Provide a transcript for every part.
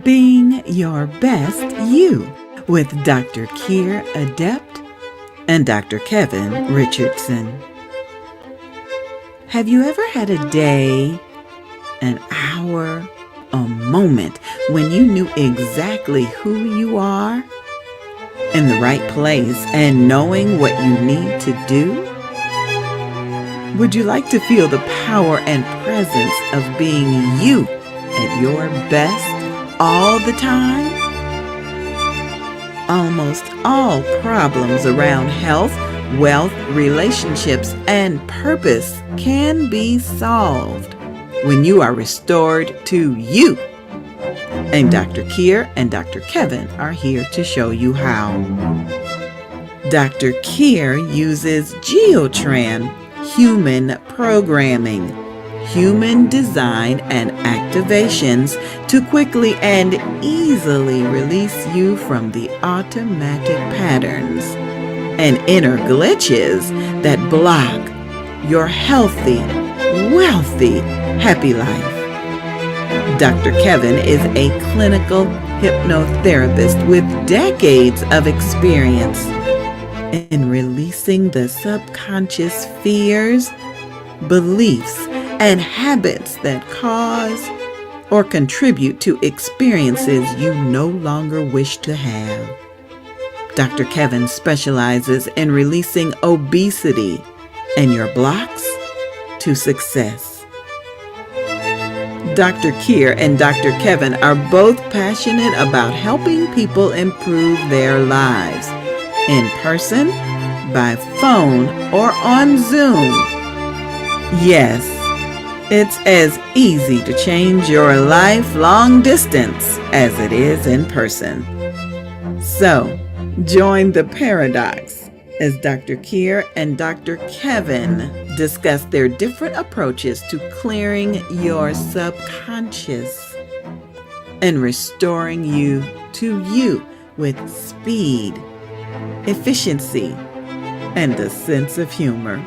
Being Your Best You with Dr. Kyre Adept and Dr. Kevin Richardson. Have you ever had a day, an hour, a moment when you knew exactly who you are, in the right place, and knowing what you need to do? Would you like to feel the power and presence of being you at your best all the time? Almost all problems around health, wealth, relationships, and purpose can be solved when you are restored to you. And Dr. Kyre and Dr. Kevin are here to show you how. Dr. Kyre uses Geotran human programming, human design, and activations to quickly and easily release you from the automatic patterns and inner glitches that block your healthy, wealthy, happy life. Dr. Kevin is a clinical hypnotherapist with decades of experience in releasing the subconscious fears, beliefs, and habits that cause or contribute to experiences you no longer wish to have. Dr. Kevin specializes in releasing obesity and your blocks to success. Dr. Kyre and Dr. Kevin are both passionate about helping people improve their lives, in person, by phone, or on Zoom. Yes, it's as easy to change your life long distance as it is in person. So, join the paradox as Dr. Kyre and Dr. Kevin discuss their different approaches to clearing your subconscious and restoring you to you with speed, efficiency, and a sense of humor.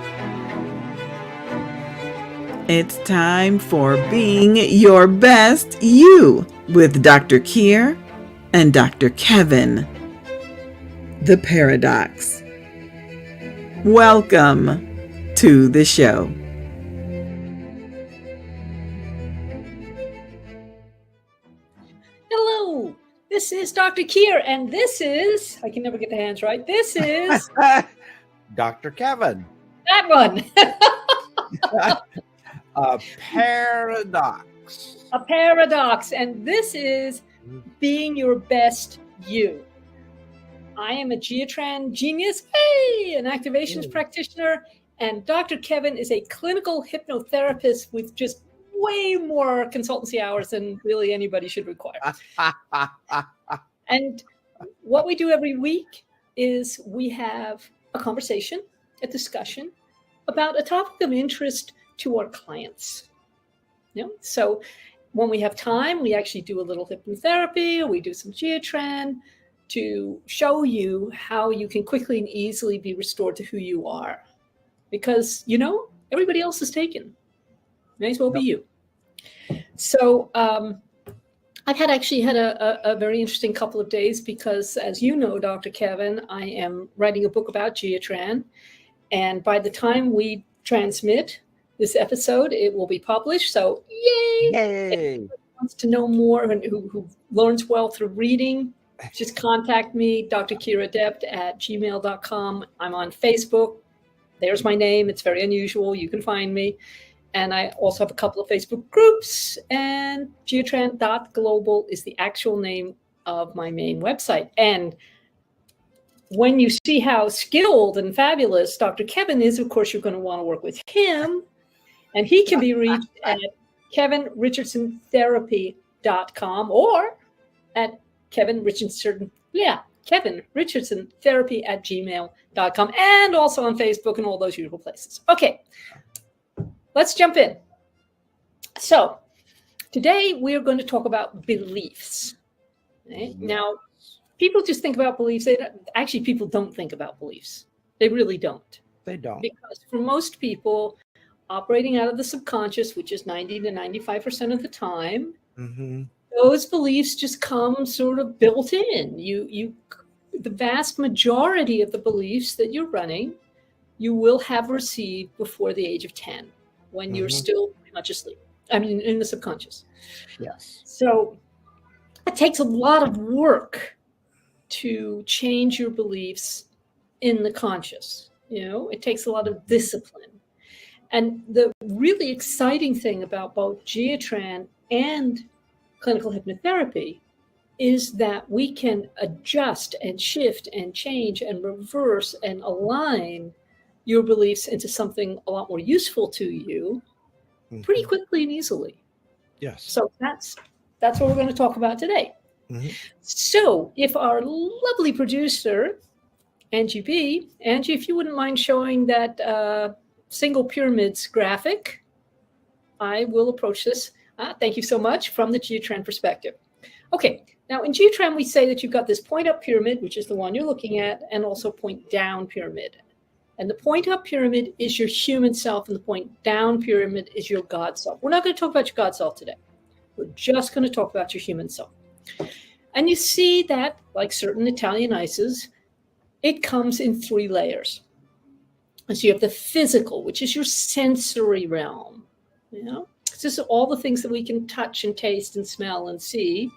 It's time for Being Your Best You with Dr. Kyre and Dr. Kevin. The Paradox. Welcome to the show. Hello, this is Dr. Kyre, and this is, I can never get the hands right, this is Dr. Kevin. that one. A paradox. A paradox, and this is Being Your Best You. I am a Geotran genius, an activations practitioner, and Dr. Kevin is a clinical hypnotherapist with just way more consultancy hours than really anybody should require. And what we do every week is we have a conversation, a discussion about a topic of interest to our clients. So when we have time, we actually do a little hypnotherapy, we do some Geotran to show you how you can quickly and easily be restored to who you are. Because, everybody else is taken. May as well be you. So I've actually had a very interesting couple of days because, as you know, Dr. Kevin, I am writing a book about Geotran. And by the time we transmit this episode, it will be published. So yay! If anyone wants to know more and who learns well through reading, just contact me, Dr. Kyre Adept at gmail.com. I'm on Facebook. There's my name. It's very unusual. You can find me. And I also have a couple of Facebook groups, and geotran.global is the actual name of my main website. And when you see how skilled and fabulous Dr. Kevin is, of course, you're going to want to work with him. And he can be reached at kevinrichardsonTherapy.com or at kevinrichardsontherapy@gmail.com, and also on Facebook and all those usual places. Okay, let's jump in. So today we are going to talk about beliefs. Right? Now, people just think about beliefs. People don't think about beliefs. They really don't. They don't. Because for most people, operating out of the subconscious, which is 90 to 95% of the time, those beliefs just come sort of built in. The vast majority of the beliefs that you're running, you will have received before the age of 10, when you're still pretty much asleep. I mean, in the subconscious. Yes. So it takes a lot of work to change your beliefs in the conscious. It takes a lot of discipline. And the really exciting thing about both Geotran and clinical hypnotherapy is that we can adjust and shift and change and reverse and align your beliefs into something a lot more useful to you pretty quickly and easily. Yes. So that's what we're going to talk about today. So if our lovely producer, Angie, if you wouldn't mind showing that single pyramids graphic, I will approach this. Thank you so much, from the Geotran perspective. Okay, now in Geotran, we say that you've got this point up pyramid, which is the one you're looking at, and also point down pyramid. And the point up pyramid is your human self, and the point down pyramid is your God self. We're not going to talk about your God self today. We're just going to talk about your human self. And you see that, like certain Italian ices, it comes in 3 layers. And so you have the physical, which is your sensory realm. This is all the things that we can touch and taste and smell and see.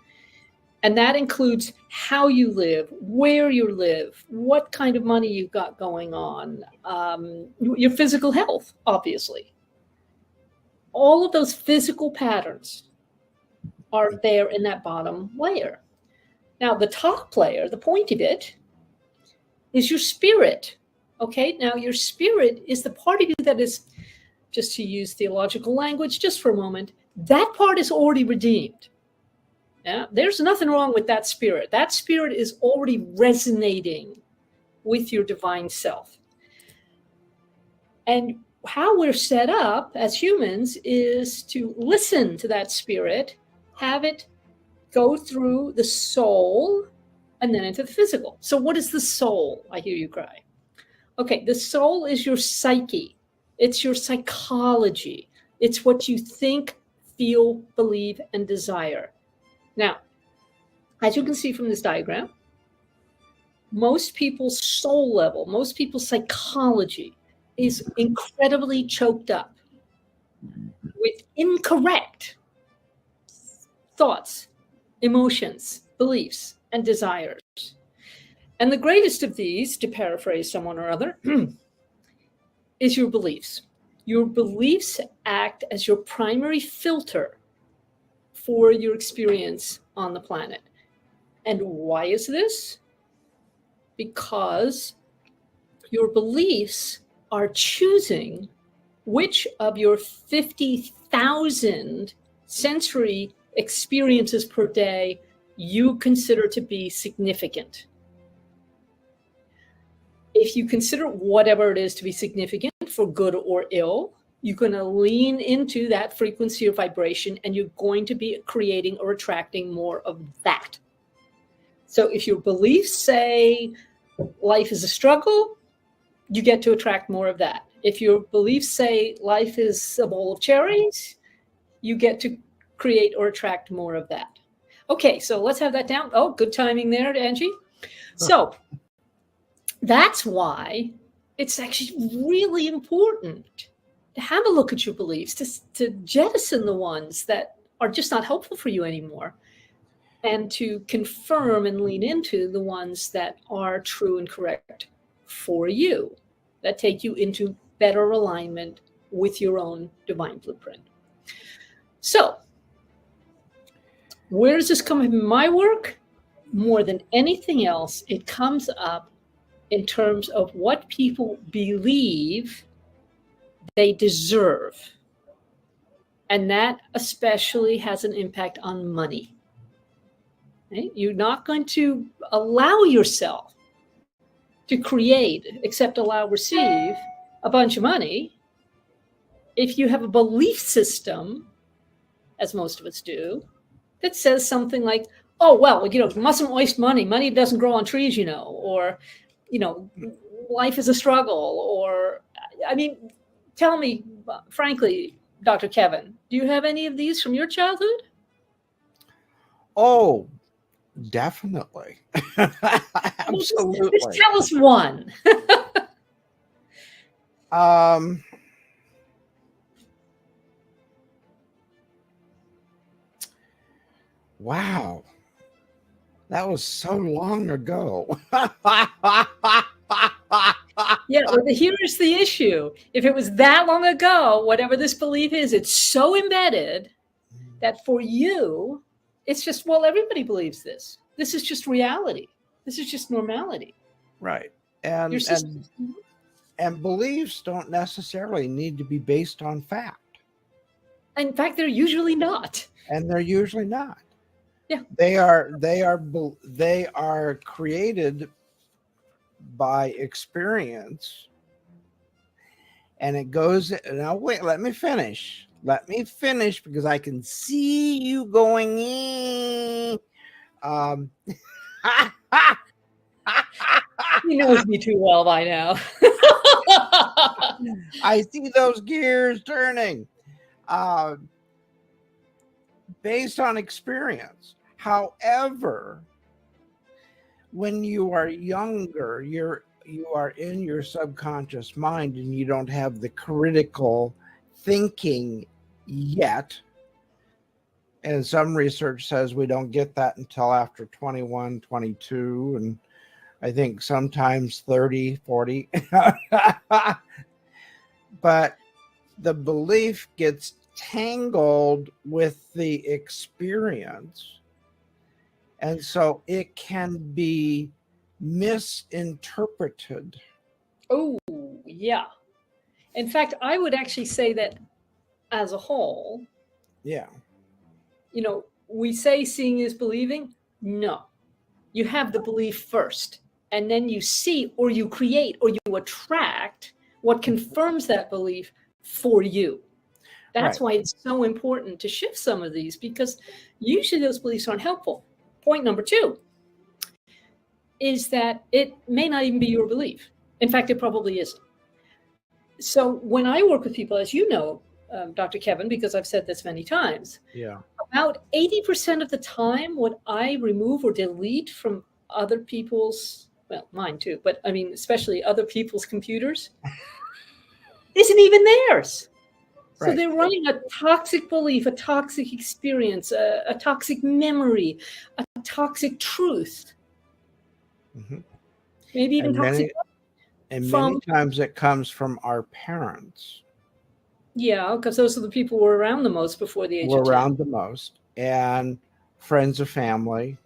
And that includes how you live, where you live, what kind of money you've got going on, your physical health, obviously. All of those physical patterns are there in that bottom layer. Now, the top layer, the point of it, is your spirit. Okay, now your spirit is the part of you that is, just to use theological language just for a moment, that part is already redeemed. Yeah, there's nothing wrong with that spirit. That spirit is already resonating with your divine self. And how we're set up as humans is to listen to that spirit, have it go through the soul and then into the physical. So what is the soul? I hear you cry. Okay, the soul is your psyche. It's your psychology. It's what you think, feel, believe, and desire. Now, as you can see from this diagram, most people's soul level, most people's psychology is incredibly choked up with incorrect thoughts, emotions, beliefs, and desires. And the greatest of these, to paraphrase someone or other, is your beliefs. Your beliefs act as your primary filter for your experience on the planet. And why is this? Because your beliefs are choosing which of your 50,000 sensory experiences per day you consider to be significant. If you consider whatever it is to be significant, for good or ill, you're going to lean into that frequency or vibration, and you're going to be creating or attracting more of that. So if your beliefs say life is a struggle, you get to attract more of that. If your beliefs say life is a bowl of cherries, you get to create or attract more of that. Okay, so let's have that down. Oh, good timing there, Angie. So that's why it's actually really important to have a look at your beliefs, to jettison the ones that are just not helpful for you anymore, and to confirm and lean into the ones that are true and correct for you, that take you into better alignment with your own divine blueprint. So, where does this come in my work? More than anything else, it comes up in terms of what people believe they deserve. And that especially has an impact on money. Okay? You're not going to allow yourself to create, accept, allow, receive a bunch of money if you have a belief system, as most of us do, that says something like, oh, well, you mustn't waste money. Money doesn't grow on trees, or, life is a struggle. Or, I mean, tell me, frankly, Dr. Kevin, do you have any of these from your childhood? Oh, definitely. Well, just Absolutely. tell us one. Um, wow. That was so long ago. Yeah, well, here's the issue. If it was that long ago, whatever this belief is, it's so embedded that for you, it's just, well, everybody believes this. This is just reality. This is just normality. Right. Your And system. and beliefs don't necessarily need to be based on fact. In fact, they're usually not. And they're usually not. Yeah. They are created by experience, and it goes. Now wait, let me finish. Let me finish because I can see you going in. Um, He knows me too well by now. I see those gears turning. Based on experience. However, when you are younger, you are in your subconscious mind and you don't have the critical thinking yet. And some research says we don't get that until after 21, 22, and I think sometimes 30, 40. But the belief gets tangled with the experience. And so it can be misinterpreted. Oh, yeah. In fact, I would actually say that as a whole, Yeah. We say seeing is believing. No, you have the belief first, and then you see or you create or you attract what confirms that belief for you. That's Right. why it's so important to shift some of these, because usually those beliefs aren't helpful. Point number 2 is that it may not even be your belief. In fact, it probably isn't. So when I work with people, as you know, Dr. Kevin, because I've said this many times, Yeah. about 80% of the time, what I remove or delete from other people's, well, mine too, but I mean, especially other people's computers, isn't even theirs. So Right. they're running a toxic belief, a toxic experience, a toxic memory, a toxic truth, Mhm. maybe even And toxic many from, times it comes from our parents yeah, because those are the people who were around the most before the age who are of 10. around the most, and friends of family,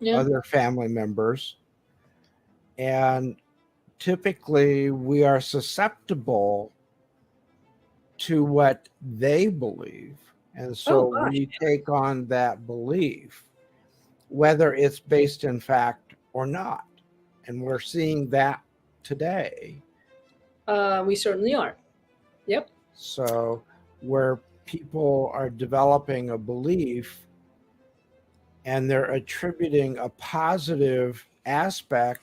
Yeah. other family members. And typically we are susceptible to what they believe. And Oh, so gosh. we take on that belief, whether it's based in fact or not. And we're seeing that today. We certainly are. Yep. So, where people are developing a belief and they're attributing a positive aspect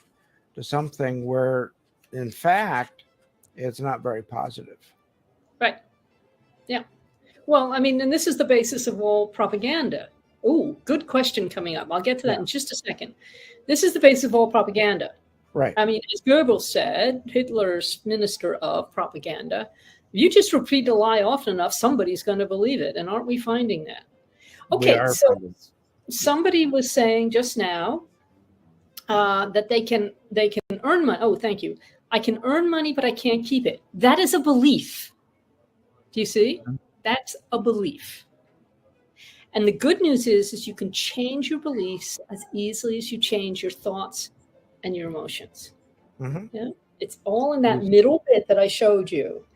to something where, in fact, it's not very positive. Right. Yeah. Well, I mean, and this is the basis of all propaganda. Oh, good question coming up. I'll get to that Yeah. in just a second. This is the basis of all propaganda. Right. I mean, as Goebbels said, Hitler's minister of propaganda, if you just repeat a lie often enough, somebody's going to believe it. And aren't we finding that? We Okay, are so finding. somebody was saying just now that they can earn money. Oh, thank you. I can earn money, but I can't keep it. That is a belief. Do you see? That's a belief. And the good news is you can change your beliefs as easily as you change your thoughts and your emotions. Mhm. Yeah? It's all in that middle bit that I showed you.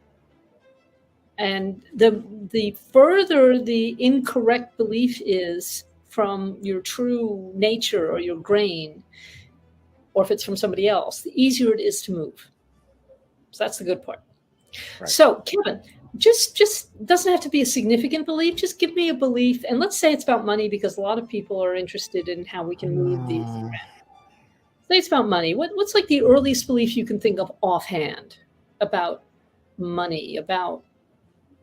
And the further the incorrect belief is from your true nature or your grain, or if it's from somebody else, the easier it is to move. So that's the good part. Right. So, Kevin, just doesn't have to be a significant belief. Just give me a belief, and let's say it's about money, because a lot of people are interested in how we can move these. Say it's about money. What's like the earliest belief you can think of offhand about money, about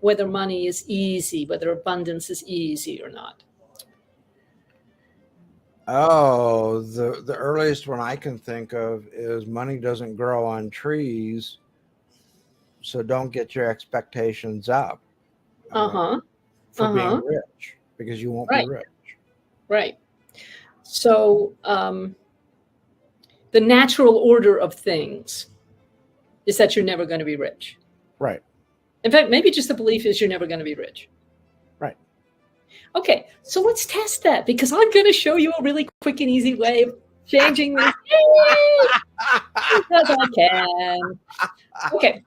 whether money is easy, whether abundance is easy or not? Oh, the earliest one I can think of is money doesn't grow on trees, so don't get your expectations up Uh-huh. for being Uh-huh. rich because you won't be Right. rich. Right. So the natural order of things is that you're never going to be rich. Right. In fact, maybe just the belief is you're never going to be rich. Right. Okay, so let's test that because I'm going to show you a really quick and easy way of changing this. Because I can. Okay.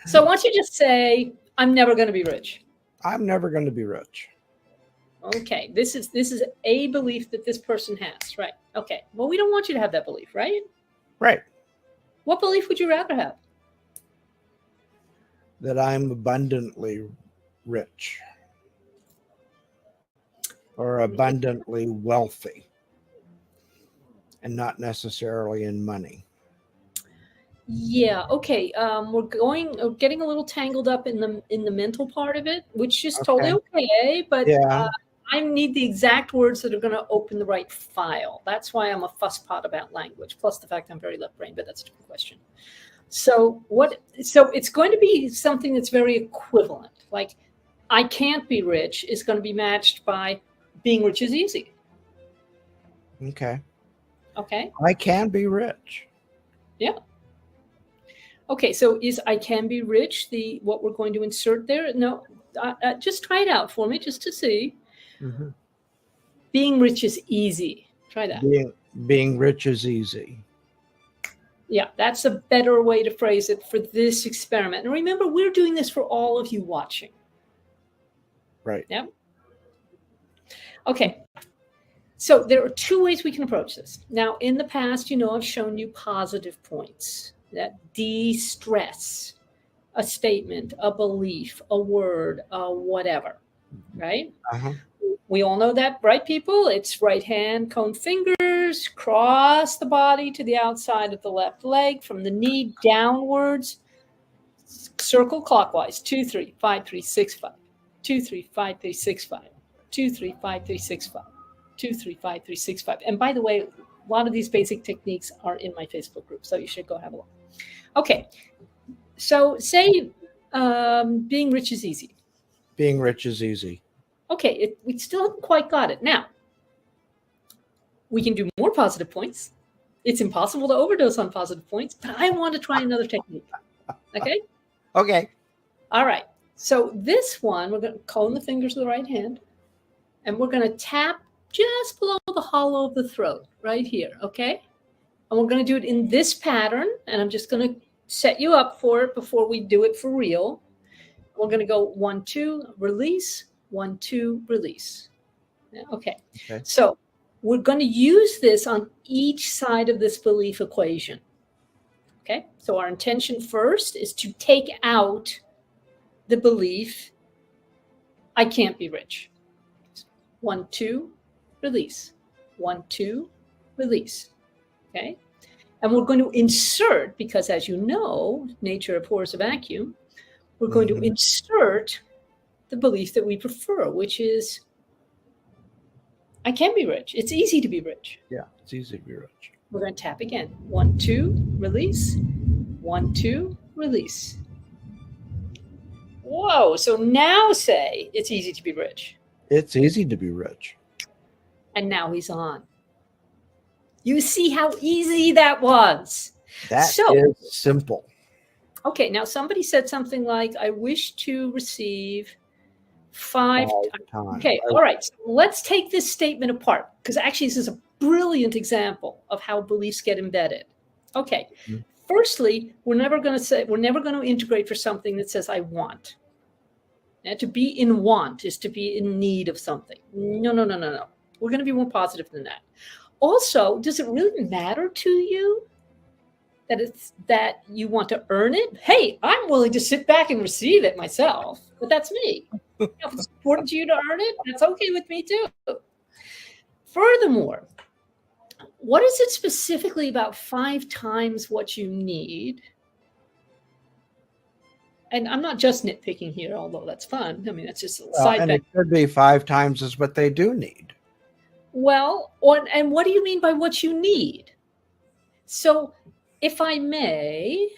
So why don't you just say, I'm never going to be rich. I'm never going to be rich. Okay, this is a belief that this person has, right? Okay, well, we don't want you to have that belief, right? Right. What belief would you rather have? That I'm abundantly rich or abundantly wealthy and not necessarily in money. Yeah. Okay. We're getting a little tangled up in the mental part of it, which is totally okay. But Yeah. I need the exact words that are going to open the right file. That's why I'm a fusspot about language. Plus the fact I'm very left-brained, but that's a different question. So it's going to be something that's very equivalent. Like, I can't be rich is going to be matched by being rich is easy. Okay. Okay. I can be rich. Yeah. Okay, so is I can be rich what we're going to insert there? No, just try it out for me just to see. Mm-hmm. Being rich is easy. Try that. Being rich is easy. Yeah, that's a better way to phrase it for this experiment. And remember, we're doing this for all of you watching. Right. Yeah. Okay. So there are two ways we can approach this. Now, in the past, I've shown you positive points that de-stress a statement, a belief, a word, whatever, right? Uh-huh. We all know that, right, people? It's right hand, cone fingers, cross the body to the outside of the left leg from the knee downwards, circle clockwise, 2, 3, 5, 3, 6, 5, 2, 3, 5, 3, 6, 5, 2, 3, 5, 3, 6, 5, 2, 3, 5, 3, 6, 5. And by the way, a lot of these basic techniques are in my Facebook group, so you should go have a look. Okay, so say being rich is easy. Being rich is easy. Okay, we still haven't quite got it. Now, we can do more positive points. It's impossible to overdose on positive points, but I want to try another technique. Okay? Okay. All right. So this one, we're going to cone the fingers of the right hand, and we're going to tap just below the hollow of the throat, right here, okay? And we're going to do it in this pattern, and I'm just going to set you up for it before we do it for real. We're going to go 1, 2, release, 1, 2, release. Okay. So we're going to use this on each side of this belief equation. Okay. So our intention first is to take out the belief, I can't be rich. 1, 2, release. 1, 2, release. Okay. And we're going to insert, because as you know, nature abhors a vacuum, we're going to insert the belief that we prefer, which is, I can be rich. It's easy to be rich. Yeah, it's easy to be rich. We're going to tap again. 1, 2, release. 1, 2, release. Whoa. So now say, it's easy to be rich. It's easy to be rich. And now he's on. You see how easy that was. That is simple. Okay, now somebody said something like, I wish to receive 5 times. Okay, all right. So let's take this statement apart, because actually this is a brilliant example of how beliefs get embedded. Okay, firstly, we're never going to integrate for something that says I want. And to be in want is to be in need of something. No. We're going to be more positive than that. Also, does it really matter to you that you want to earn it? Hey, I'm willing to sit back and receive it myself, but that's me. If it's important to you to earn it, that's okay with me too. Furthermore, what is it specifically about 5 times what you need? And I'm not just nitpicking here, although that's fun. I mean, that's just a side and it could be 5 times is what they do need. Well, and what do you mean by what you need? So, if I may,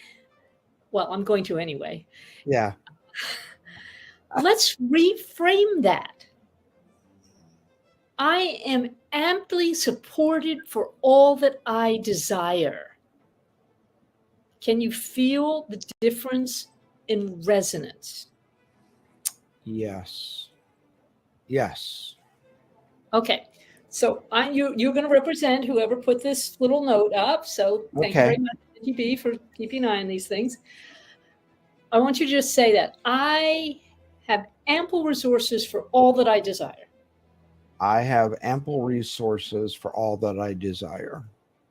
well, I'm going to anyway. Yeah. Let's reframe that. I am amply supported for all that I desire. Can you feel the difference in resonance? Yes. Yes. Okay. So you're going to represent whoever put this little note up. So thank you Okay. very much, TB, for keeping an eye on these things. I want you to just say that I have ample resources for all that I desire. I have ample resources for all that I desire.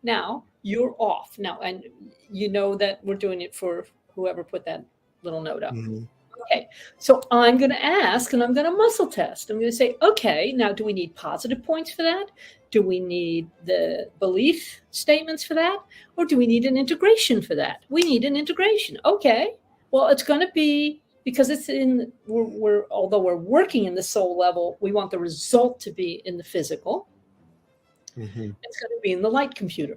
Now you're off. Now, and you know that we're doing it for whoever put that little note up. Mm-hmm. Okay, so I'm going to ask and I'm going to muscle test. I'm going to say, okay, now do we need positive points for that? Do we need the belief statements for that? Or do we need an integration for that? We need an integration. Okay, well, it's going to be, because it's in, although we're working in the soul level, we want the result to be in the physical. Mm-hmm. It's going to be in the light computer,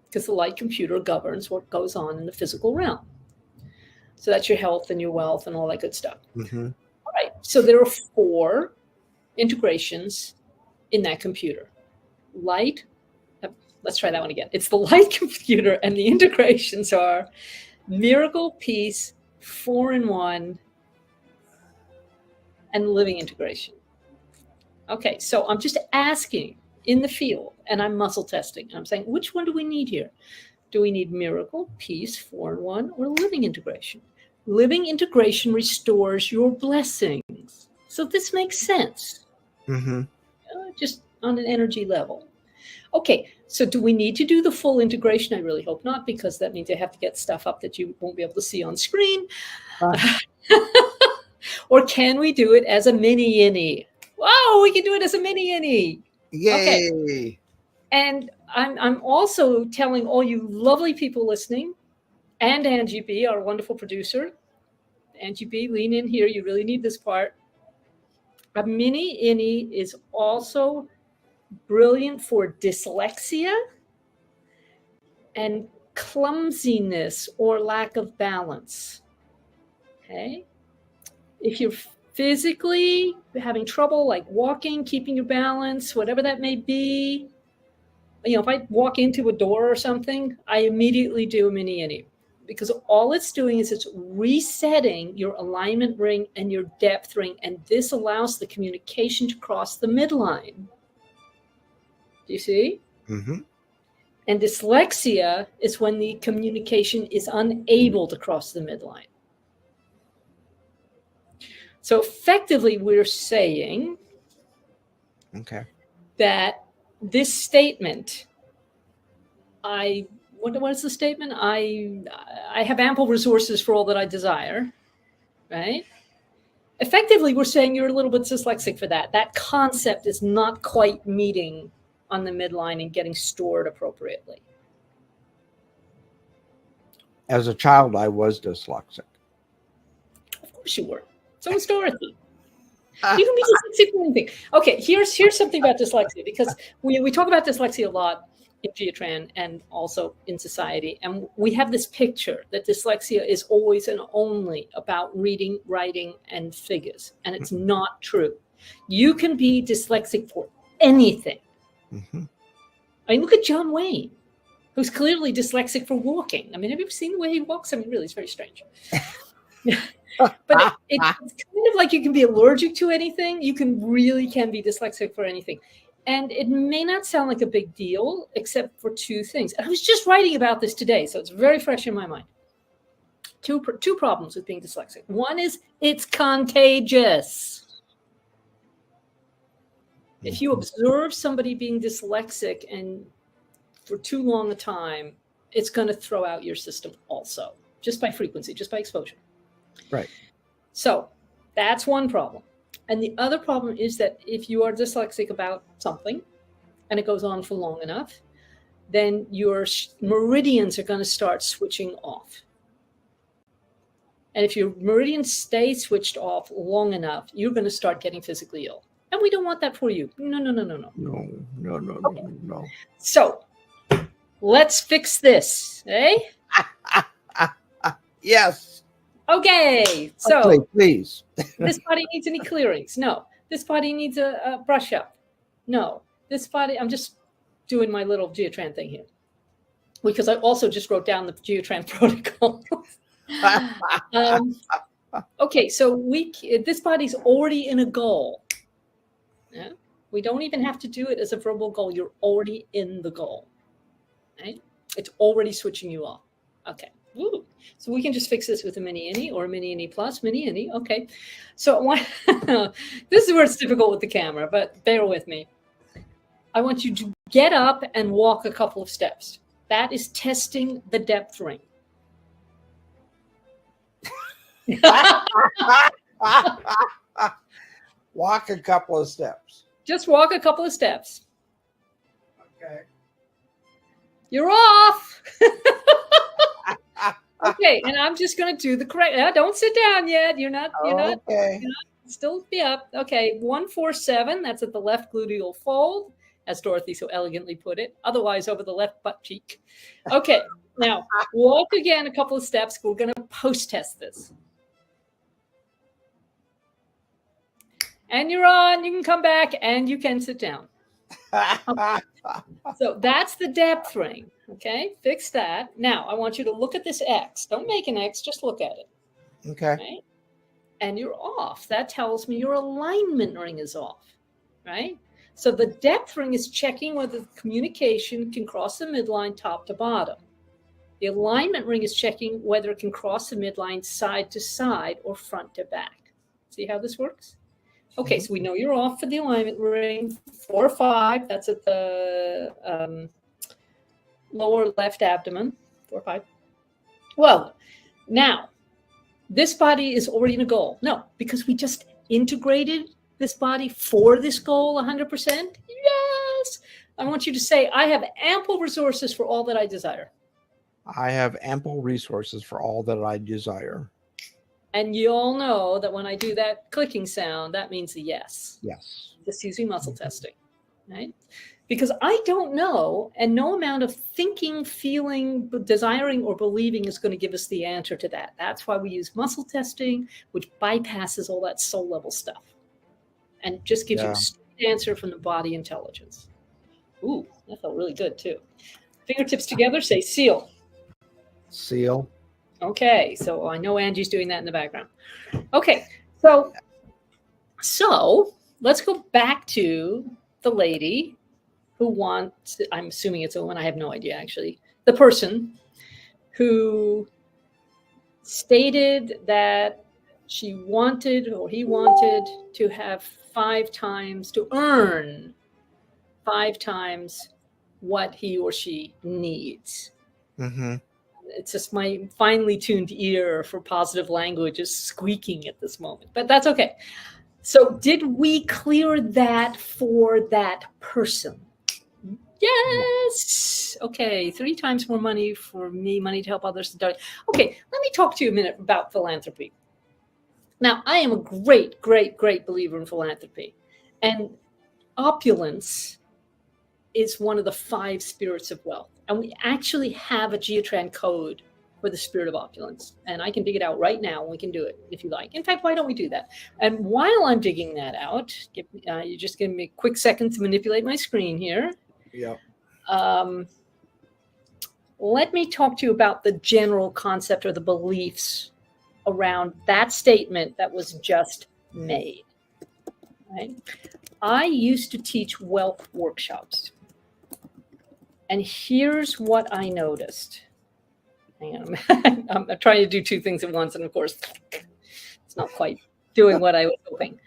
because the light computer governs what goes on in the physical realm. So that's your health and your wealth and all that good stuff. Mm-hmm. All right. So there are 4 integrations in that computer. Light. Let's try that one again. It's the light computer, and the integrations are miracle, peace, 4-in-1, and living integration. Okay. So I'm just asking in the field, and I'm muscle testing. And I'm saying, which one do we need here? Do we need miracle, peace, 4-in-1, or living integration? Living integration restores your blessings. So this makes sense. Mm-hmm. Just on an energy level. Okay, so do we need to do the full integration? I really hope not, because that means I have to get stuff up that you won't be able to see on screen. Or can we do it as a mini-innie? Wow, we can do it as a mini-innie. Yay! Okay. And I'm also telling all you lovely people listening, and Angie B, our wonderful producer. Angie B, lean in here. You really need this part. A mini-innie is also brilliant for dyslexia and clumsiness or lack of balance. Okay? If you're physically having trouble, like walking, keeping your balance, whatever that may be, if I walk into a door or something, I immediately do a mini-innie, because all it's doing is it's resetting your alignment ring and your depth ring, and this allows the communication to cross the midline. Do you see? Mm-hmm. And dyslexia is when the communication is unable to cross the midline. So effectively, we're saying that this statement, what is the statement? I have ample resources for all that I desire, right? Effectively, we're saying you're a little bit dyslexic for that. That concept is not quite meeting on the midline and getting stored appropriately. As a child, I was dyslexic. Of course you were. So was Dorothy. You can be dyslexic for anything. Okay, here's something about dyslexia, because we talk about dyslexia a lot in Geotran and also in society. And we have this picture that dyslexia is always and only about reading, writing, and figures. And it's not true. You can be dyslexic for anything. Mm-hmm. I mean, look at John Wayne, who's clearly dyslexic for walking. I mean, have you ever seen the way he walks? I mean, really, it's very strange. But it's kind of like you can be allergic to anything. You can be dyslexic for anything. And it may not sound like a big deal, except for 2 things. And I was just writing about this today, so it's very fresh in my mind. Two problems with being dyslexic. One is it's contagious. If you observe somebody being dyslexic and for too long a time, it's going to throw out your system also, just by frequency, just by exposure. Right. So that's one problem. And the other problem is that if you are dyslexic about something and it goes on for long enough, then your meridians are going to start switching off. And if your meridians stay switched off long enough, you're going to start getting physically ill. And we don't want that for you. No. No. So let's fix this, eh? Yes. Okay. So Okay, please. this body needs any clearings? No. This body needs a brush up? No. This body, I'm just doing my little Geotran thing here, because I also just wrote down the Geotran protocol. Okay, so this body's already in a goal. Yeah? We don't even have to do it as a verbal goal. You're already in the goal. Right? It's already switching you off. Okay. Woo. So we can just fix this with a mini any or a mini any plus mini any. Okay. So this is where it's difficult with the camera, but bear with me. I want you to get up and walk a couple of steps. That is testing the depth ring. Walk a couple of steps. Just walk a couple of steps. Okay. You're off. Okay, and I'm just going to do the correct. Don't sit down yet. You're not. Okay. Still be up. Okay, 147. That's at the left gluteal fold, as Dorothy so elegantly put it. Otherwise, over the left butt cheek. Okay, now walk again a couple of steps. We're going to post-test this. And you're on. You can come back and you can sit down. Okay. So that's the depth ring. Okay, fix that. Now I want you to look at this X. Don't make an X, just look at it. Okay. Right? And you're off. That tells me your alignment ring is off, right? So the depth ring is checking whether the communication can cross the midline top to bottom. The alignment ring is checking whether it can cross the midline side to side or front to back. See how this works? Okay, so we know you're off for the alignment ring. 4 or 5, that's at the lower left abdomen. 4 or 5. Well, now, this body is already in a goal. No, because we just integrated this body for this goal 100%. Yes! I want you to say, I have ample resources for all that I desire. I have ample resources for all that I desire. And you all know that when I do that clicking sound, that means a yes. Yes. Just using muscle testing, right? Because I don't know, and no amount of thinking, feeling, desiring, or believing is going to give us the answer to that. That's why we use muscle testing, which bypasses all that soul level stuff and just gives you a straight answer from the body intelligence. Ooh, that felt really good too. Fingertips together, say seal. Seal. Okay, so I know Angie's doing that in the background. Okay, so let's go back to the lady who wants, I'm assuming it's a woman, I have no idea actually, the person who stated that she wanted or he wanted to have 5 times, to earn 5 times what he or she needs. Mm-hmm. It's just my finely tuned ear for positive language is squeaking at this moment, but that's okay. So did we clear that for that person? Yes. Okay. 3 times more money for me, money to help others. Okay. Let me talk to you a minute about philanthropy. Now, I am a great, great, great believer in philanthropy, and opulence is one of the 5 spirits of wealth. And we actually have a Geotran code for the spirit of opulence. And I can dig it out right now, and we can do it if you like. In fact, why don't we do that? And while I'm digging that out, you just give me a quick second to manipulate my screen here. Yeah. Let me talk to you about the general concept or the beliefs around that statement that was just made. Right? I used to teach wealth workshops. And here's what I noticed. Hang on. I'm trying to do 2 things at once. And of course, it's not quite doing what I was hoping.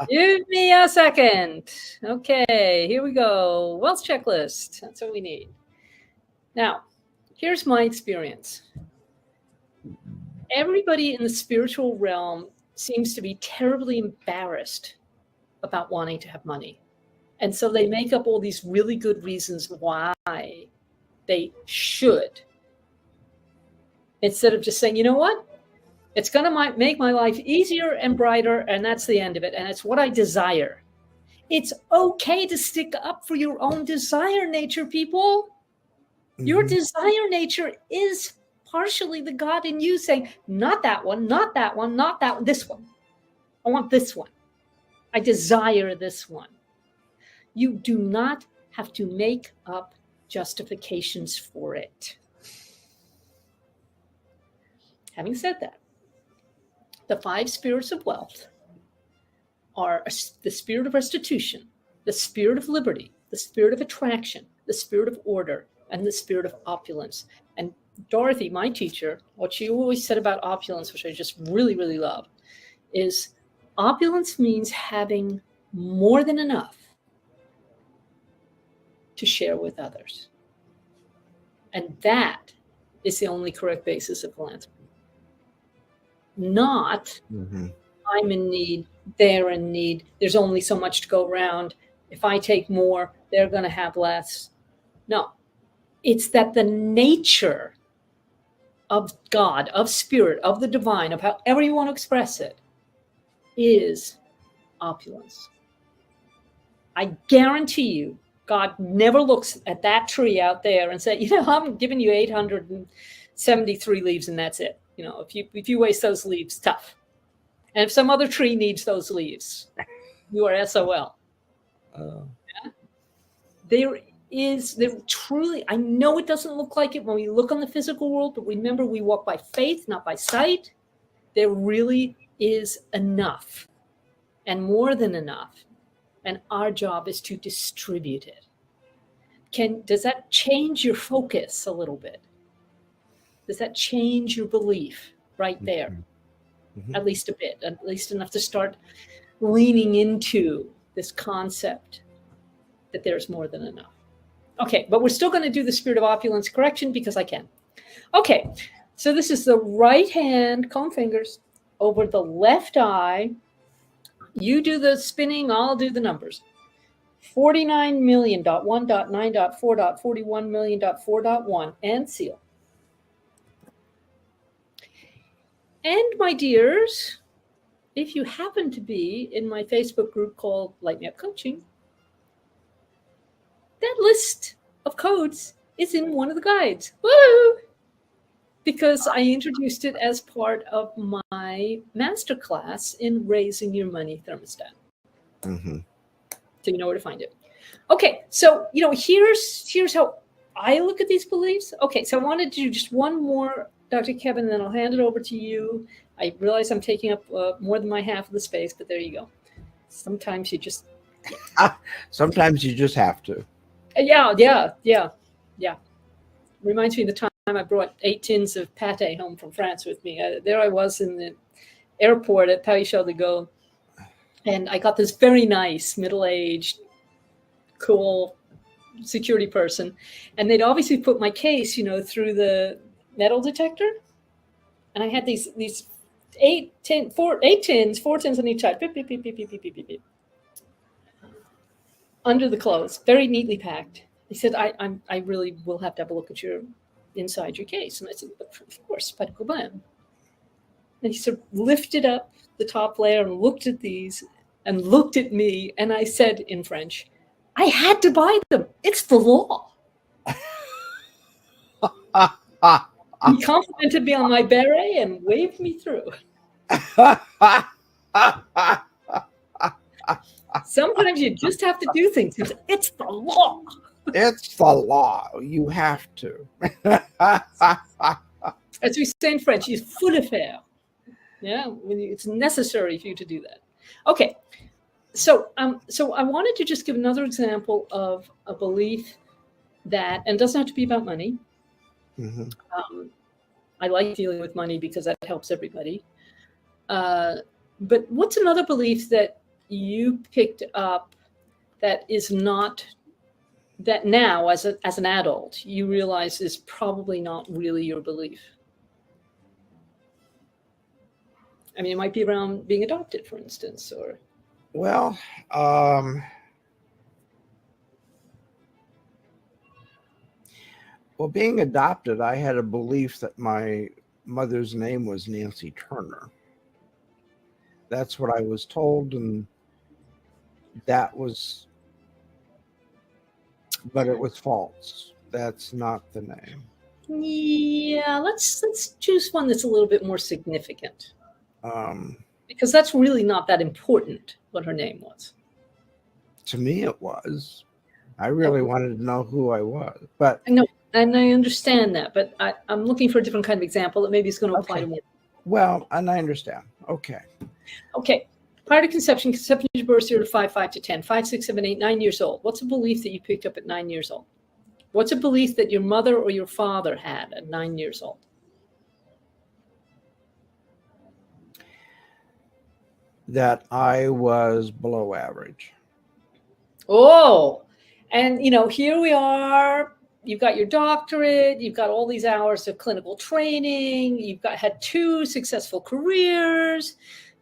Give me a second. Okay, here we go. Wealth checklist. That's what we need. Now, here's my experience. Everybody in the spiritual realm seems to be terribly embarrassed about wanting to have money. And so they make up all these really good reasons why they should. Instead of just saying, you know what? It's going to make my life easier and brighter, and that's the end of it. And it's what I desire. It's okay to stick up for your own desire nature, people. Your desire nature is partially the God in you saying, not that one, not that one, not that one, this one. I want this one. I desire this one. You do not have to make up justifications for it. Having said that, the 5 spirits of wealth are the spirit of restitution, the spirit of liberty, the spirit of attraction, the spirit of order, and the spirit of opulence. And Dorothy, my teacher, what she always said about opulence, which I just really, really love, is opulence means having more than enough to share with others. And that is the only correct basis of philanthropy. Not I'm in need, they're in need, there's only so much to go around. If I take more, they're going to have less. No, it's that the nature of God, of spirit, of the divine, of however you want to express it, is opulence. I guarantee you, God never looks at that tree out there and say, I'm giving you 873 leaves and that's it. If you waste those leaves, tough. And if some other tree needs those leaves, you are SOL. Yeah? There truly, I know it doesn't look like it when we look on the physical world, but remember, we walk by faith, not by sight. There really is enough and more than enough. And our job is to distribute it. Does that change your focus a little bit? Does that change your belief right there? At least a bit, at least enough to start leaning into this concept that there's more than enough. Okay, but we're still going to do the spirit of opulence correction because I can. Okay, so this is the right hand, comb fingers, over the left eye. You do the spinning, I'll do the numbers. 49,000,000.1.9.4.41 million.4.1 and seal. And my dears, if you happen to be in my Facebook group called Light Me Up Coaching, that list of codes is in one of the guides. Woo! Because I introduced it as part of my masterclass in raising your money thermostat. So you know where to find it. Okay, so here's how I look at these beliefs. Okay, so I wanted to do just one more, Dr. Kevin, and then I'll hand it over to you. I realize I'm taking up more than my half of the space, but there you go. Sometimes you just... Sometimes you just have to. Yeah. Reminds me of the time I brought 8 tins of pate home from France with me. There I was in the airport at Paris Charles de Gaulle, and I got this very nice, middle-aged, cool security person, and they'd obviously put my case, through the metal detector, and I had these 4 tins on each side, beep, beep, beep, beep, beep, beep, beep, beep, under the clothes, very neatly packed. He said, I really will have to have a look at inside your case. And I said, of course, pas de problème. And he sort of lifted up the top layer and looked at these and looked at me. And I said in French, I had to buy them. It's the law. He complimented me on my beret and waved me through. Sometimes you just have to do things. It's the law. It's the law. You have to. As we say in French, il faut le faire. Yeah, it's necessary for you to do that. Okay, so I wanted to just give another example of a belief that, and it doesn't have to be about money. I like dealing with money because that helps everybody. But what's another belief that you picked up that is not, that now as an adult you realize is probably not really your belief? I mean, it might be around being adopted, for instance, or... Well, being adopted, I had a belief that my mother's name was Nancy Turner. That's what I was told, and That was, but it was false. That's not the name. Yeah, let's choose one that's a little bit more significant, Um, because that's really not that important what her name was. to me, it was. I really Oh, wanted to know who I was, but I know, and I understand that, but I'm looking for a different kind of example that maybe is going to apply okay. to more. Well, and I understand. Okay. Okay. Prior to conception to birth, 0 to 5, 5 to 10, 5, 6, 7, 8, 9 years old. What's a belief that you picked up at 9 years old? What's a belief that your mother or your father had at 9 years old? That I was below average. Oh, and here we are. You've got your doctorate. You've got all these hours of clinical training. You've had 2 successful careers.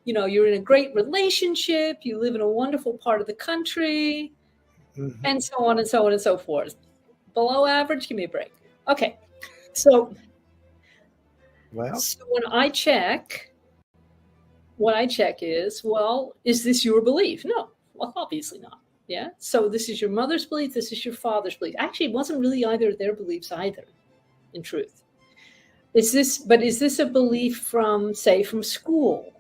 You're in a great relationship. You live in a wonderful part of the country, Mhm. and so on and so on and so forth. Below average, give me a break. Okay, so Well, when I check, what I check is, well, is this your belief? No, well, obviously not. Yeah. So this is your mother's belief. This is your father's belief. Actually, it wasn't really either of their beliefs either, in truth. Is this a belief from, say, from school?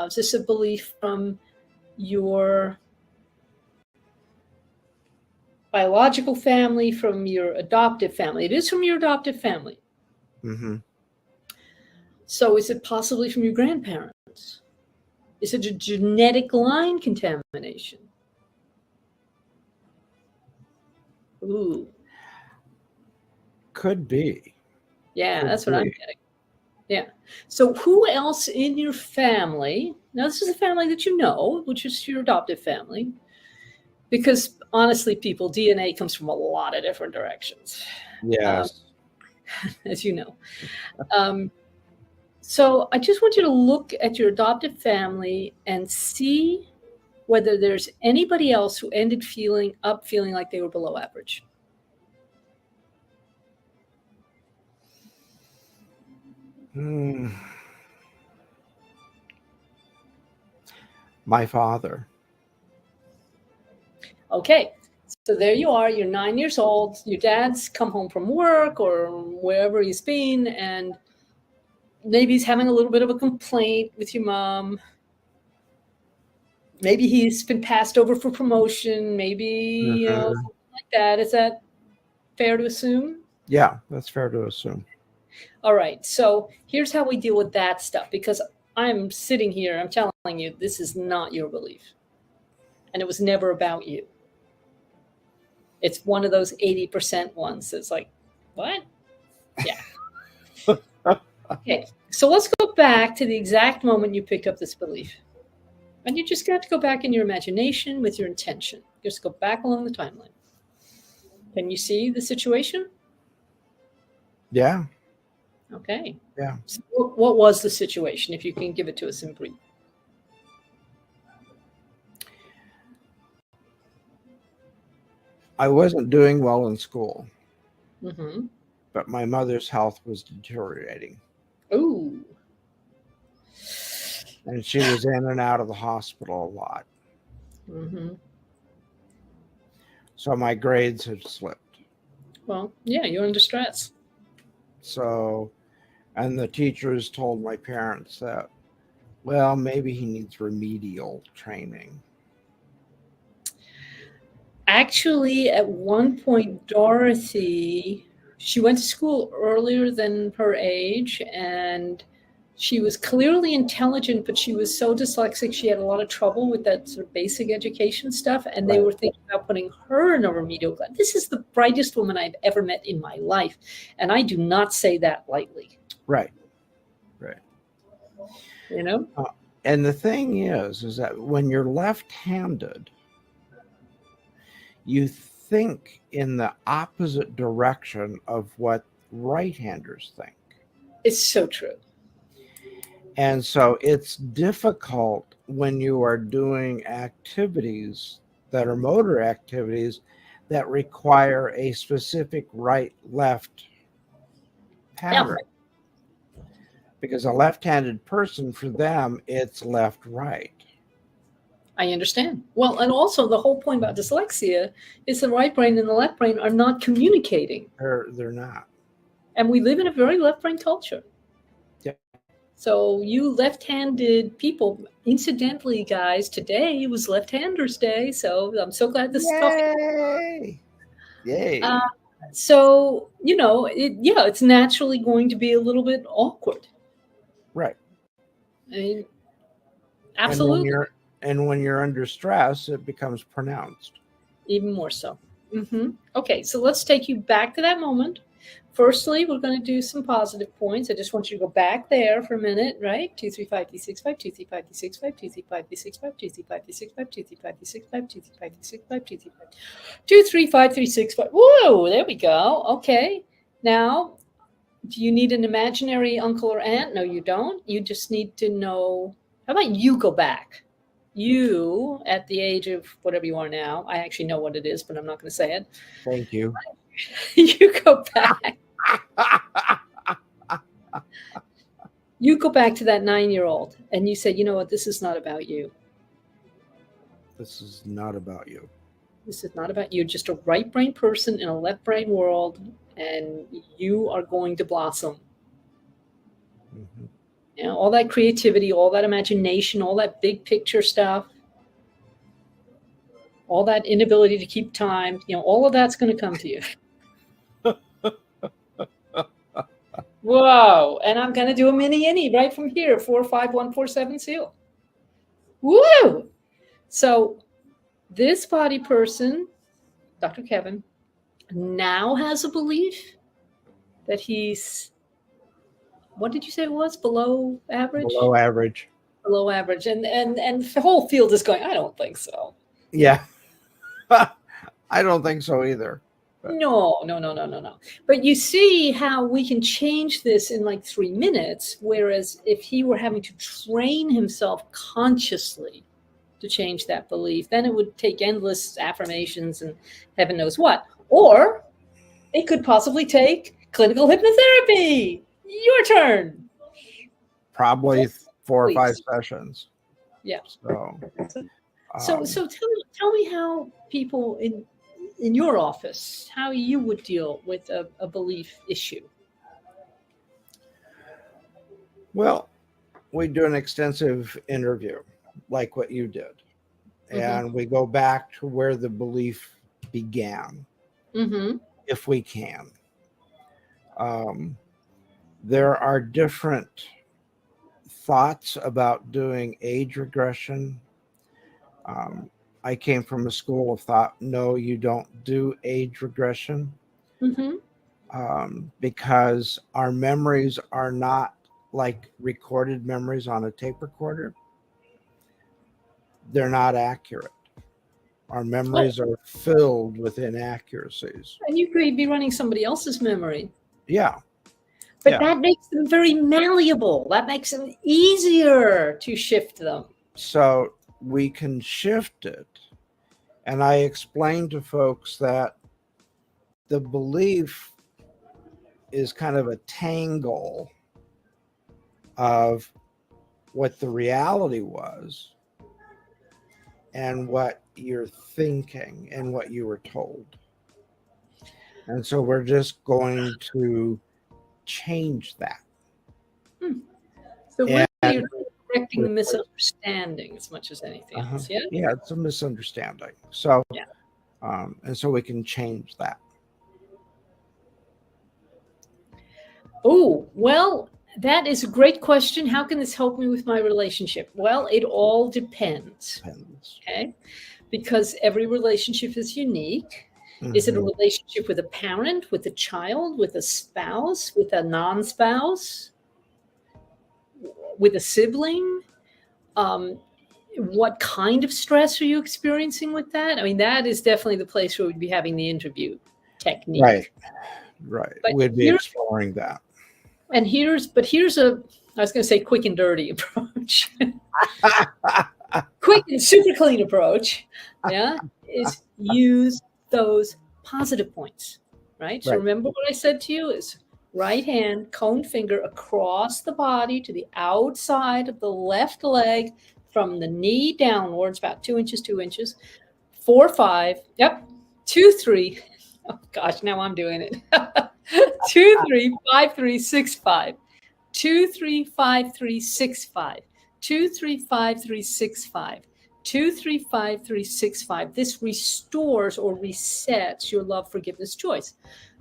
Is this a belief from your biological family, from your adoptive family? It is from your adoptive family. mm-hmm. So is it possibly from your grandparents? Is it a genetic line contamination? Ooh, Could be. yeah, Could that's what I'm be. getting. Yeah. So who else in your family? Now, this is a family that you know, which is your adoptive family, because honestly, people, DNA comes from a lot of different directions, Yes. as you know. So I just want you to look at your adoptive family and see whether there's anybody else who ended feeling like they were below average. Hmm. My father. Okay, so there you are. You're 9 years old. Your dad's come home from work or wherever he's been, and maybe he's having a little bit of a complaint with your mom. Maybe he's been passed over for promotion. Maybe Mhm. something like that. Is that fair to assume? Yeah, that's fair to assume. All right. So here's how we deal with that stuff, because I'm sitting here, I'm telling you, this is not your belief. And it was never about you. It's one of those 80% ones that's like, what? Yeah. Okay. So let's go back to the exact moment you picked up this belief. And you just got to go back in your imagination with your intention. Just go back along the timeline. Can you see the situation? Yeah, Okay. yeah. So what was the situation, if you can give it to us in brief? I wasn't doing well in school, Mm-hmm. but my mother's health was deteriorating. Ooh. And she was in and out of the hospital a lot. Mm-hmm. So my grades had slipped. Well, yeah, you're under stress. So, and the teachers told my parents that, well, maybe he needs remedial training. Actually, at one point, Dorothy, she went to school earlier than her age, and she was clearly intelligent, but she was so dyslexic, she had a lot of trouble with that sort of basic education stuff. And they Right. were thinking about putting her in a remedial class. This is the brightest woman I've ever met in my life. And I do not say that lightly, Right. Right. you know? And the thing is that when you're left-handed, you think in the opposite direction of what right-handers think. It's so true. And so it's difficult when you are doing activities that are motor activities that require a specific right left Yeah, pattern. Because a left handed person, for them, it's left right. I understand. Well, and also the whole point about dyslexia is the right brain and the left brain are not communicating. They're not. And we live in a very left brain culture. Yeah. So you left-handed people, incidentally, guys, today was Left-Handers Day. So I'm so glad this is talking. Yay. So, it's naturally going to be a little bit awkward. Right. I mean, absolutely. And when you're under stress, it becomes pronounced. Even more so. Okay, so let's take you back to that moment. Firstly, we're going to do some positive points. I just want you to go back there for a minute, right? 2, 3, 5, 6, 5, 2, 3, 5, 6, 5, 2, 3, 5, 6, 5, 2, 3, 5, 6, 5, 2, 3, 5, 6, 5, 2, 3, 5, 6, 5, 2, 3, 5, 2, 3, 5, 3, 6, 5. Whoa, there we go. Okay. Now, do you need an imaginary uncle or aunt? No, you don't. You just need to know. How about you go back? You, at the age of whatever you are now, I actually know what it is, but I'm not going to say it. Thank you. You go back. You go back to that 9-year-old and you say, you know what, this is not about you. This is not about you. This is not about you. Just a right brain person in a left brain world, and you are going to blossom. Mm-hmm. You know, all that creativity, all that imagination, all that big picture stuff, all that inability to keep time, all of that's going to come to you. Whoa. And I'm going to do a mini right from here, 45147 seal. Woo. So this body person, Dr. Kevin, now has a belief that he's, what did you say it was? Below average? Below average. Below average. And the whole field is going, I don't think so. Yeah. I don't think so either. But. No. But you see how we can change this in like 3 minutes, whereas if he were having to train himself consciously to change that belief, then it would take endless affirmations and heaven knows what. Or it could possibly take clinical hypnotherapy. Your turn. Probably 4 or 5 sessions. Yeah. So tell me how people in your office, how you would deal with a belief issue. Well, we do an extensive interview like what you did. Mm-hmm. And we go back to where the belief began, if we can. There are different thoughts about doing age regression. I came from a school of thought, no, you don't do age regression, because our memories are not like recorded memories on a tape recorder. They're not accurate. Our memories are filled with inaccuracies. And you could be running somebody else's memory. Yeah. But that makes them very malleable. That makes them easier to shift them. So we can shift it. And I explain to folks that the belief is kind of a tangle of what the reality was and what you're thinking and what you were told. And so we're just going to change that. So really you're correcting the misunderstanding as much as anything else, yeah? Yeah, it's a misunderstanding. So, and so we can change that. Oh, well, that is a great question. How can this help me with my relationship? Well, it all depends. Okay? Because every relationship is unique. Is it a relationship with a parent, with a child, with a spouse, with a non-spouse, with a sibling? What kind of stress are you experiencing with that? I mean, that is definitely the place where we'd be having the interview technique. Right. But we'd be exploring that. And here's I was going to say quick and dirty approach. Quick and super clean approach, is use those positive points, right? So remember what I said to you is right hand, cone finger across the body to the outside of the left leg, from the knee downwards, about 2 inches, 2 inches, 4, 5, yep, 2, 3. Oh gosh, now I'm doing it. 2, 3, 5, 3, 6, 5. 2, 3, 5, 3, 6, 5. 2, 3, 5, 3, 6, 5. 2, 3, 5, 3, 6, 5. This restores or resets your love, forgiveness choice.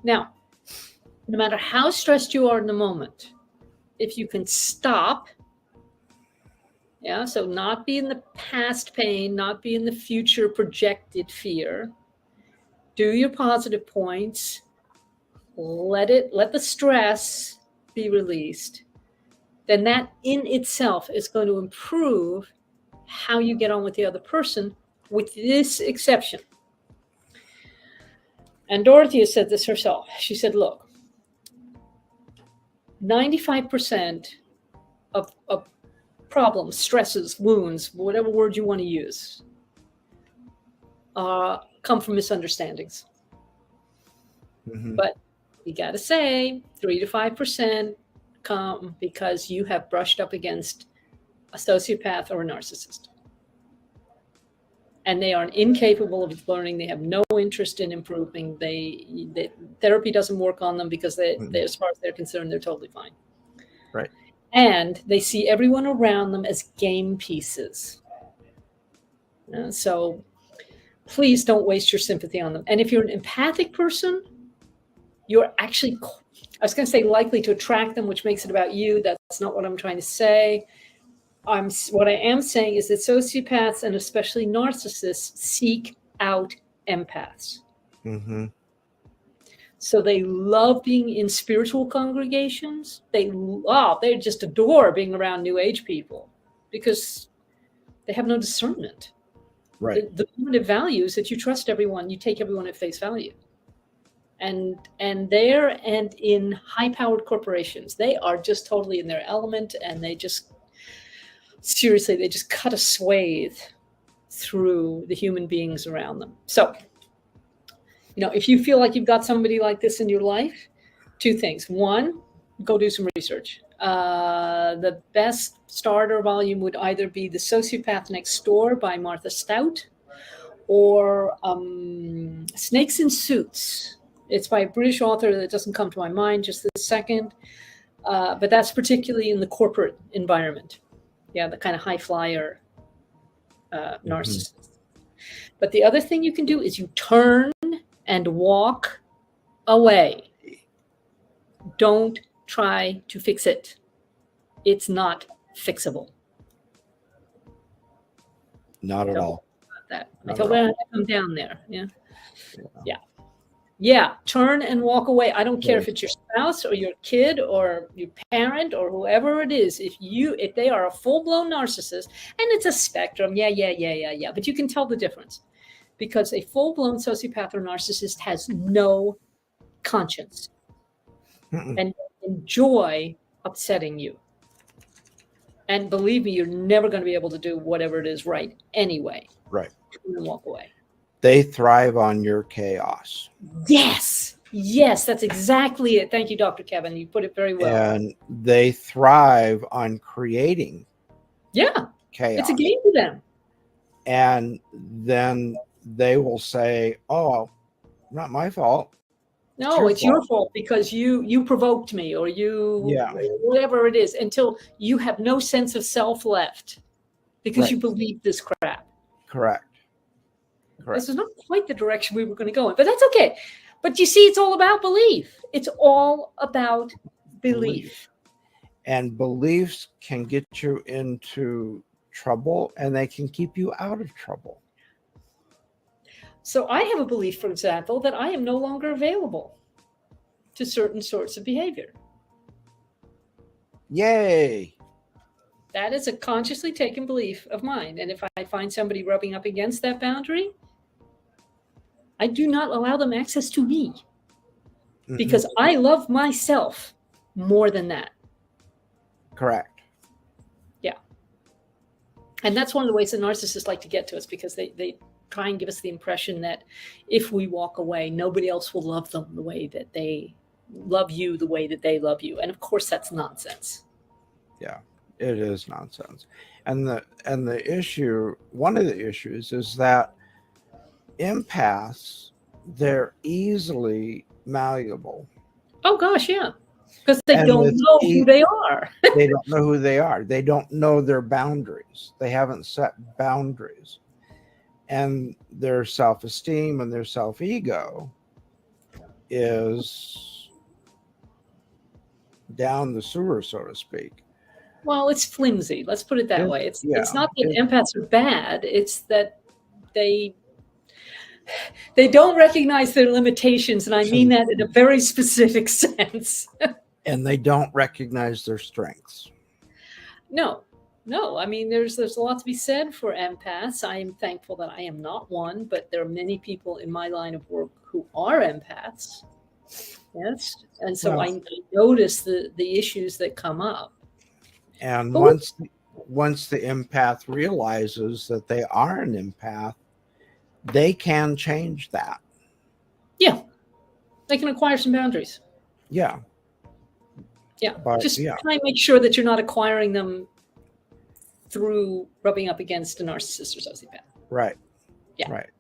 Now, no matter how stressed you are in the moment, if you can stop, so not be in the past pain, not be in the future projected fear, do your positive points, let the stress be released, then that in itself is going to improve how you get on with the other person, with this exception. And Dorothea said this herself. She said, look, 95% of problems, stresses, wounds, whatever word you want to use, come from misunderstandings. Mm-hmm. But you got to say 3 to 5% come because you have brushed up against a sociopath or a narcissist. And they are incapable of learning. They have no interest in improving. Therapy doesn't work on them because they, as far as they're concerned, they're totally fine. Right. And they see everyone around them as game pieces. So please don't waste your sympathy on them. And if you're an empathic person, you're actually, I was going to say likely to attract them, which makes it about you. That's not what I'm trying to say. What I am saying is that sociopaths and especially narcissists seek out empaths. Mm-hmm. So they love being in spiritual congregations. They just adore being around New Age people because they have no discernment. Right. The primitive value is that you trust everyone, you take everyone at face value. And there and in high-powered corporations, they are just totally in their element, and they just cut a swathe through the human beings around them. So, if you feel like you've got somebody like this in your life, 2 things. 1, go do some research. The best starter volume would either be The Sociopath Next Door by Martha Stout or Snakes in Suits. It's by a British author that doesn't come to my mind just this second, but that's particularly in the corporate environment. Yeah, the kind of high flyer narcissist. Mm-hmm. But the other thing you can do is you turn and walk away. Don't try to fix it. It's not fixable. Not at all. That. I told you to come down there. Yeah. Turn and walk away. I don't care if it's your spouse or your kid or your parent or whoever it is. If they are a full-blown narcissist, and it's a spectrum, but you can tell the difference because a full-blown sociopath or narcissist has no conscience and enjoy upsetting you. And believe me, you're never going to be able to do whatever it is right anyway. Right. And walk away. They thrive on your chaos. Yes, that's exactly it. Thank you, Dr. Kevin. You put it very well. And they thrive on creating chaos. It's a game to them. And then they will say, oh, not my fault. No, it's your fault because you provoked me or whatever it is, until you have no sense of self left because you believe this crap. Correct. This is not quite the direction we were going to go in, but that's okay. But you see, it's all about belief. It's all about belief. And beliefs can get you into trouble, and they can keep you out of trouble. So I have a belief, for example, that I am no longer available to certain sorts of behavior. Yay. That is a consciously taken belief of mine. And if I find somebody rubbing up against that boundary, I do not allow them access to me because I love myself more than that. Correct. Yeah. And that's one of the ways that narcissists like to get to us because they try and give us the impression that if we walk away, nobody else will love them the way that they love you, the way that they love you. And of course, that's nonsense. Yeah. It is nonsense. And the issue, one of the issues is that empaths, they're easily malleable. Oh gosh, yeah, because they And don't with know who they are. they don't know who they are. They don't know their boundaries. They haven't set boundaries. And their self-esteem and their self-ego is down the sewer, so to speak. Well, it's flimsy. Let's put it that way. Yeah, It's not that empaths are bad. It's that they don't recognize their limitations, and I mean that in a very specific sense. and they don't recognize their strengths. No, I mean, there's a lot to be said for empaths. I am thankful that I am not one, but there are many people in my line of work who are empaths. Yes, and so Well, I notice the issues that come up. And But once the empath realizes that they are an empath, they can change that. yeah, they can acquire some boundaries. Yeah. Yeah, But just yeah, try and make sure that you're not acquiring them through rubbing up against a narcissist or sociopath. right. Yeah. Right.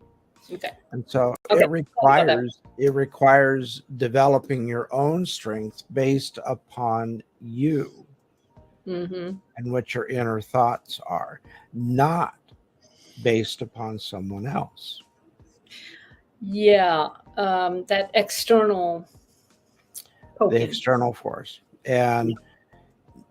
Okay. And so Okay. it requires developing your own strengths based upon you Mm-hmm. and what your inner thoughts are, not based upon someone else. Yeah, that external The poking. external force, and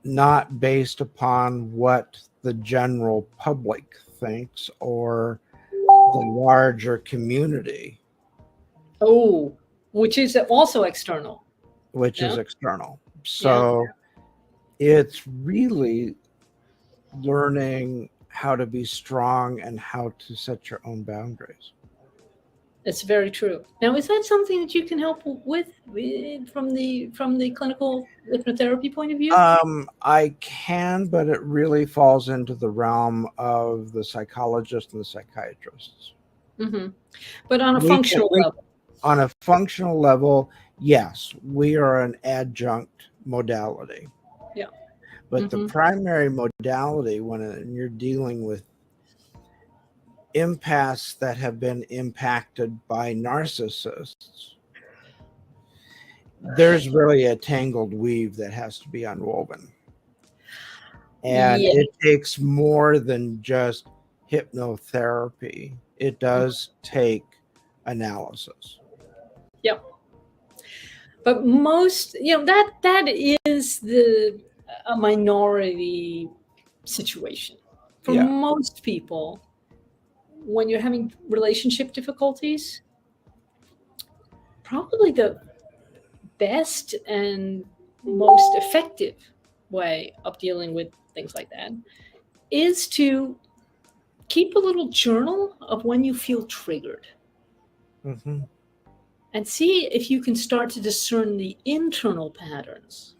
not based upon what the general public thinks or the larger community, Oh, which is also external. which is Yeah. external. So it's really learning how to be strong and how to set your own boundaries. It's very true. Now, is that something that you can help with from the clinical hypnotherapy point of view? I can, but it really falls into the realm of the psychologists and the psychiatrists. Mm-hmm. But on a We functional can- level. On a functional level, yes, we are an adjunct modality. Yeah. But the primary modality when you're dealing with empaths that have been impacted by narcissists, there's really a tangled weave that has to be unwoven. And it takes more than just hypnotherapy. It does take analysis. Yep. But most, that is a minority situation. For most people, when you're having relationship difficulties, probably the best and most effective way of dealing with things like that is to keep a little journal of when you feel triggered. Mm-hmm. And see if you can start to discern the internal patterns.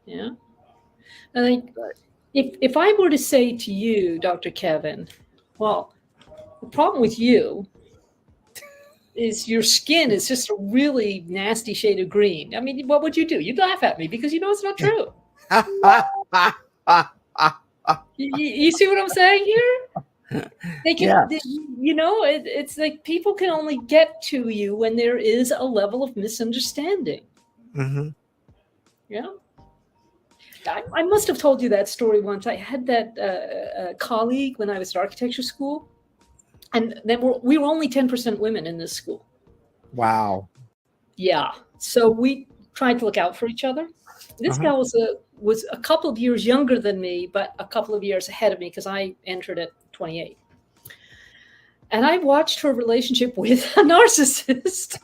Yeah. Like, if I were to say to you, Dr. Kevin, well, the problem with you is your skin is just a really nasty shade of green. I mean, what would you do? You'd laugh at me because you know it's not true. You see what I'm saying here? They can, it's like people can only get to you when there is a level of misunderstanding. Mm-hmm. Yeah. I must have told you that story once. I had that colleague when I was at architecture school, and then we were only 10% women in this school. Wow. Yeah. So we tried to look out for each other. This gal was a couple of years younger than me, but a couple of years ahead of me because I entered at 28. And I watched her relationship with a narcissist.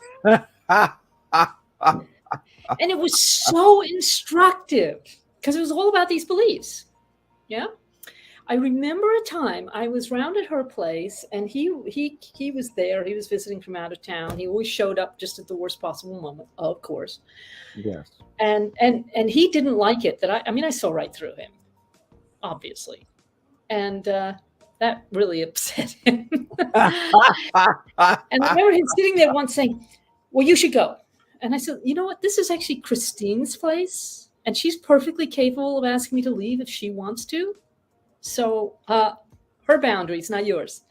And it was so instructive because it was all about these beliefs. Yeah. I remember a time I was round at her place and he was there. He was visiting from out of town. He always showed up just at the worst possible moment, of course. Yes. And he didn't like it that I saw right through him, obviously. And that really upset him. And I remember him sitting there once saying, well, you should go. And I said, you know what? This is actually Christine's place. and she's perfectly capable of asking me to leave if she wants to. So her boundaries, not yours.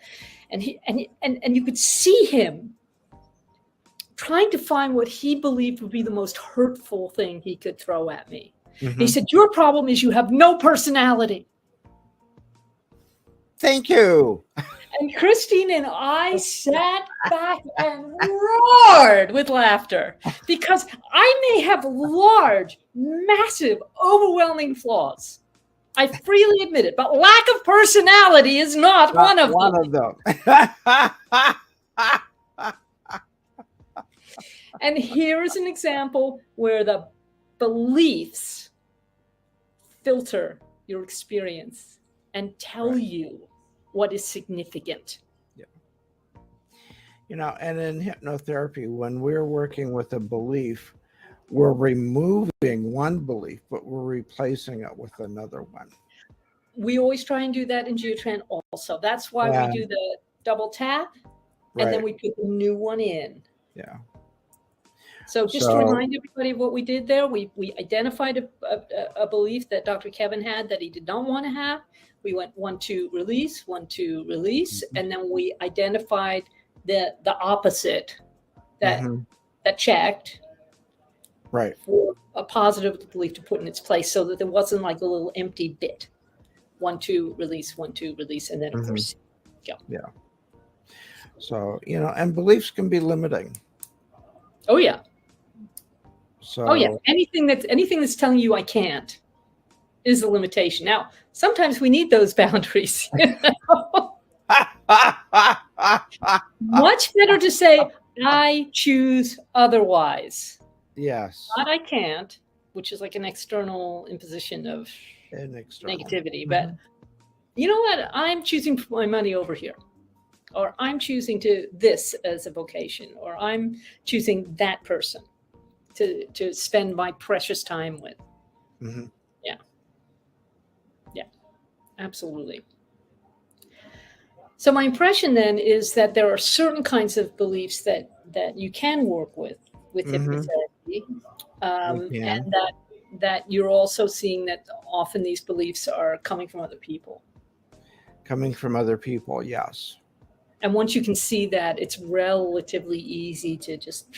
And you could see him trying to find what he believed would be the most hurtful thing he could throw at me. Mhm. He said, your problem is you have no personality. Thank you. And Christine and I sat back and roared with laughter because I may have large, massive, overwhelming flaws. I freely admit it, but lack of personality is not one of them. And here is an example where the beliefs filter your experience and tell you what is significant. Yeah. You know, and in hypnotherapy, when we're working with a belief, we're removing one belief, but we're replacing it with another one. We always try and do that in Geotran also. That's why we do the double tap, and then we put the new one in. Yeah. So just to remind everybody of what we did there, we identified a belief that Dr. Kevin had that he did not want to have. We went 1, 2, release, 1, 2, release, and then we identified the opposite that checked, right, for a positive belief to put in its place, so that there wasn't like a little empty bit. 1, 2, release, 1, 2, release, and then of course, yeah. So you know, and beliefs can be limiting. Oh yeah. So oh yeah, anything that's telling you I can't is a limitation. Now, sometimes we need those boundaries. Much better to say, I choose otherwise. Yes. Not I can't, which is like an external imposition of negativity. But you know what? I'm choosing to put my money over here. Or I'm choosing to this as a vocation. Or I'm choosing that person to spend my precious time with. Yeah, absolutely. So my impression then is that there are certain kinds of beliefs that you can work with hypnotherapy, and that you're also seeing that often these beliefs are coming from other people. Coming from other people, yes. And once you can see that, it's relatively easy to just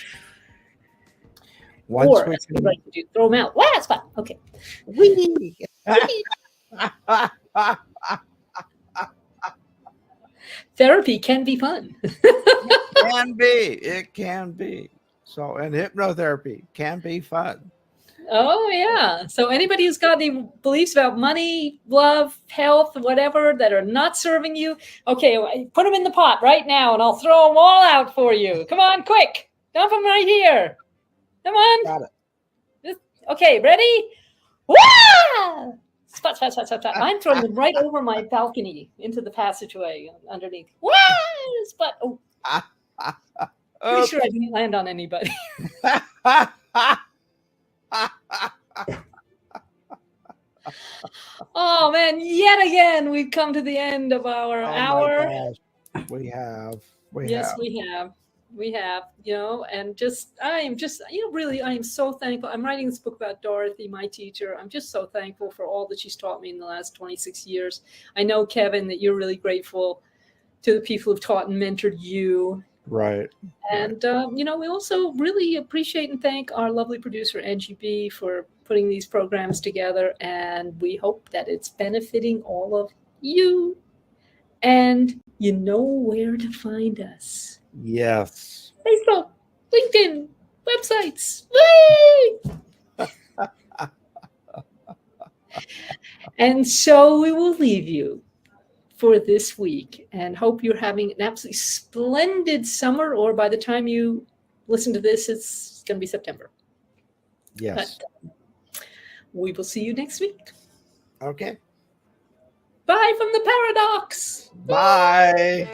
throw them out. Wow, that's fun. Okay. Therapy can be fun. It can be. So, and hypnotherapy can be fun. Oh, yeah. So anybody who's got any beliefs about money, love, health, whatever, that are not serving you, okay, put them in the pot right now, and I'll throw them all out for you. Come on, quick. Dump them right here. Come on. Got it. Okay, ready? Wah! Spot. I'm throwing them right over my balcony into the passageway underneath. Wah! Spot. Oh. Pretty sure I didn't land on anybody. Oh man, yet again we've come to the end of our hour. My gosh. We have. We have, you know, and I am so thankful. I'm writing this book about Dorothy, my teacher. I'm just so thankful for all that she's taught me in the last 26 years. I know, Kevin, that you're really grateful to the people who've taught and mentored you. Right. And, you know, we also really appreciate and thank our lovely producer, Angie B, for putting these programs together. And we hope that it's benefiting all of you. And you know where to find us. Yes. Facebook, LinkedIn, websites. And so we will leave you for this week and hope you're having an absolutely splendid summer, or by the time you listen to this, it's going to be September. Yes. But we will see you next week. Okay. Bye from the paradox. Bye.